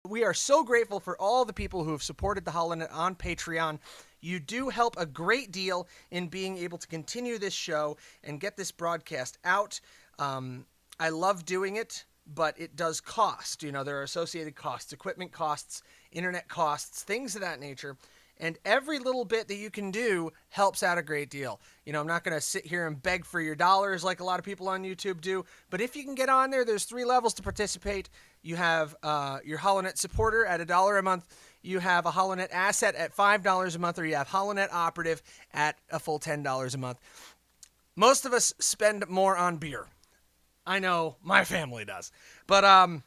we are so grateful for all the people who have supported the HoloNet on Patreon. You do help a great deal in being able to continue this show and get this broadcast out. I love doing it, but it does cost. You know, there are associated costs, equipment costs, internet costs, things of that nature. And every little bit that you can do helps out a great deal. You know, I'm not going to sit here and beg for your dollars like a lot of people on YouTube do. But if you can get on there, there's 3 levels to participate. You have your HoloNet supporter at $1 a month. You have a HoloNet asset at $5 a month. Or you have HoloNet operative at a full $10 a month. Most of us spend more on beer. I know my family does. But I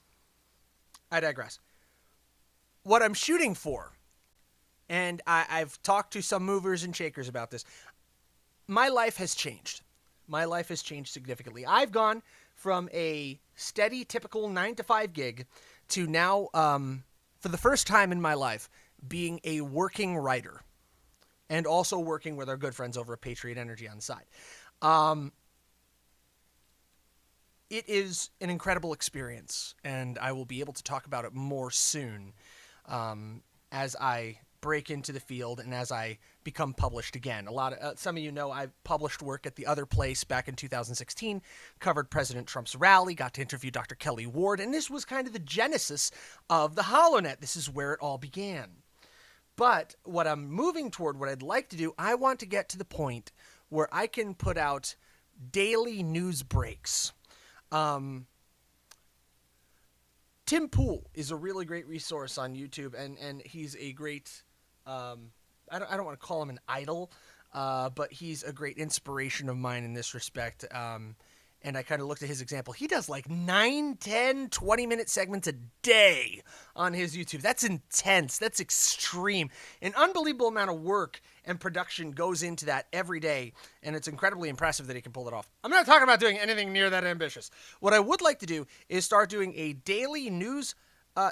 digress. What I'm shooting for, and I've talked to some movers and shakers about this. My life has changed. My life has changed significantly. I've gone from a steady, typical 9-to-5 gig to now, for the first time in my life, being a working writer and also working with our good friends over at Patriot Energy on the side. It is an incredible experience, and I will be able to talk about it more soon as I break into the field and as I become published again. Some of you know I published work at The Other Place back in 2016, covered President Trump's rally, got to interview Dr. Kelly Ward, and this was kind of the genesis of the HoloNet. This is where it all began. But what I'm moving toward, what I'd like to do, I want to get to the point where I can put out daily news breaks. Tim Pool is a really great resource on YouTube, and he's a great, I don't want to call him an idol, but he's a great inspiration of mine in this respect. And I kind of looked at his example. He does like 9, 10, 20-minute segments a day on his YouTube. That's intense. That's extreme. An unbelievable amount of work and production goes into that every day, and it's incredibly impressive that he can pull it off. I'm not talking about doing anything near that ambitious. What I would like to do is start doing a daily news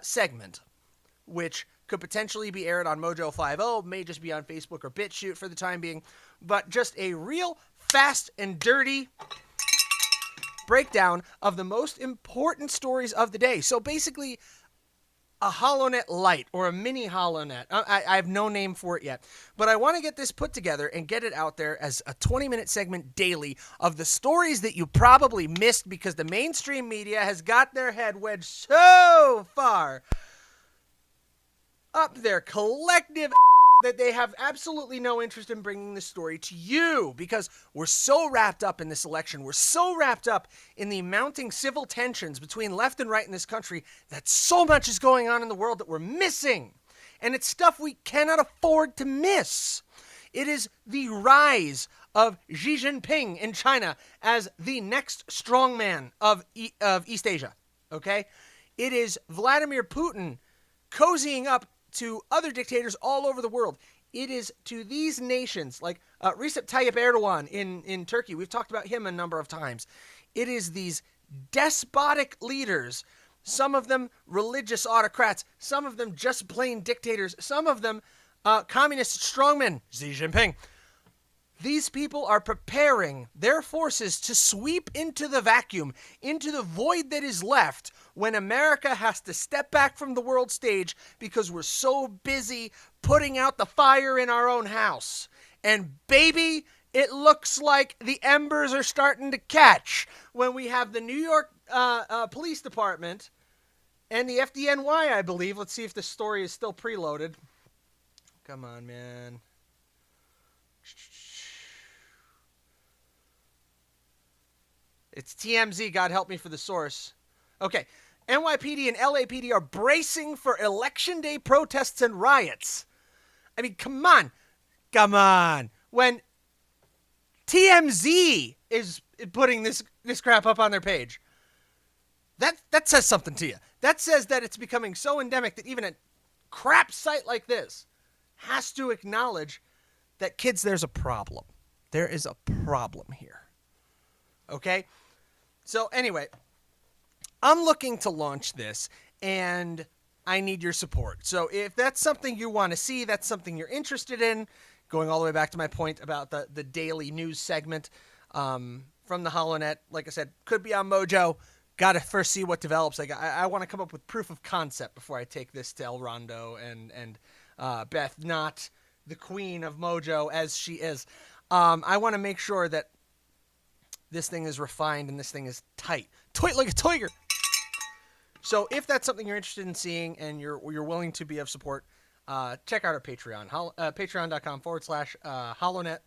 segment, which could potentially be aired on Mojo 50, may just be on Facebook or BitChute for the time being, but just a real fast and dirty breakdown of the most important stories of the day. So basically, a HoloNet Lite or a mini HoloNet. I have no name for it yet, but I want to get this put together and get it out there as a 20-minute segment daily of the stories that you probably missed because the mainstream media has got their head wedged so far up their collective that they have absolutely no interest in bringing the story to you because we're so wrapped up in this election. We're so wrapped up in the mounting civil tensions between left and right in this country that so much is going on in the world that we're missing. And it's stuff we cannot afford to miss. It is the rise of Xi Jinping in China as the next strongman of East Asia. Okay? It is Vladimir Putin cozying up to other dictators all over the world. It is to these nations, like Recep Tayyip Erdogan in Turkey. We've talked about him a number of times. It is these despotic leaders, some of them religious autocrats, some of them just plain dictators, some of them communist strongmen, Xi Jinping. These people are preparing their forces to sweep into the vacuum, into the void that is left when America has to step back from the world stage because we're so busy putting out the fire in our own house. And baby, it looks like the embers are starting to catch when we have the New York Police Department and the FDNY, I believe. Let's see if the story is still preloaded. Come on, man. It's TMZ, God help me for the source. Okay, NYPD and LAPD are bracing for Election Day protests and riots. I mean, come on. When TMZ is putting this crap up on their page, that says something to you. That says that it's becoming so endemic that even a crap site like this has to acknowledge that, kids, there's a problem. There is a problem here. Okay? So anyway, I'm looking to launch this, and I need your support. So if that's something you want to see, that's something you're interested in, going all the way back to my point about the daily news segment from the HoloNet, like I said, could be on Mojo, got to first see what develops. Like I want to come up with proof of concept before I take this to El Rondo and Beth, not the queen of Mojo as she is. I want to make sure that this thing is refined and this thing is tight like a tiger. So if that's something you're interested in seeing and you're willing to be of support, check out our Patreon, patreon.com/HollowNet.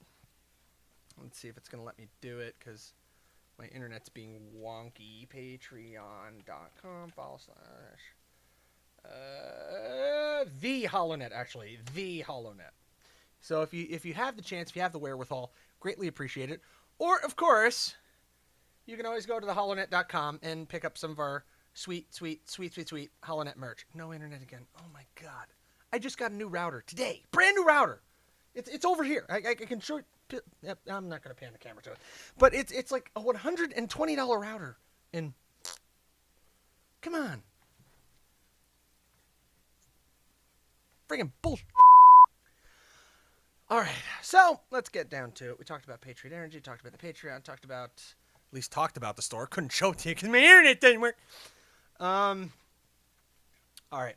Let's see if it's going to let me do it because my internet's being wonky. Patreon.com/ the HollowNet, actually. The HollowNet. So if you have the chance, if you have the wherewithal, greatly appreciate it. Or, of course, you can always go to thehollownet.com and pick up some of our sweet HollowNet merch. No internet again. Oh, my God. I just got a new router today. Brand new router. It's over here. I can show it. Yep, I'm not going to pan the camera to it. But it's like a $120 router. And come on. Friggin' bullshit. All right, so let's get down to it. We talked about Patriot Energy, talked about the Patreon, talked about the store. Couldn't show it to you because my internet didn't work. All right.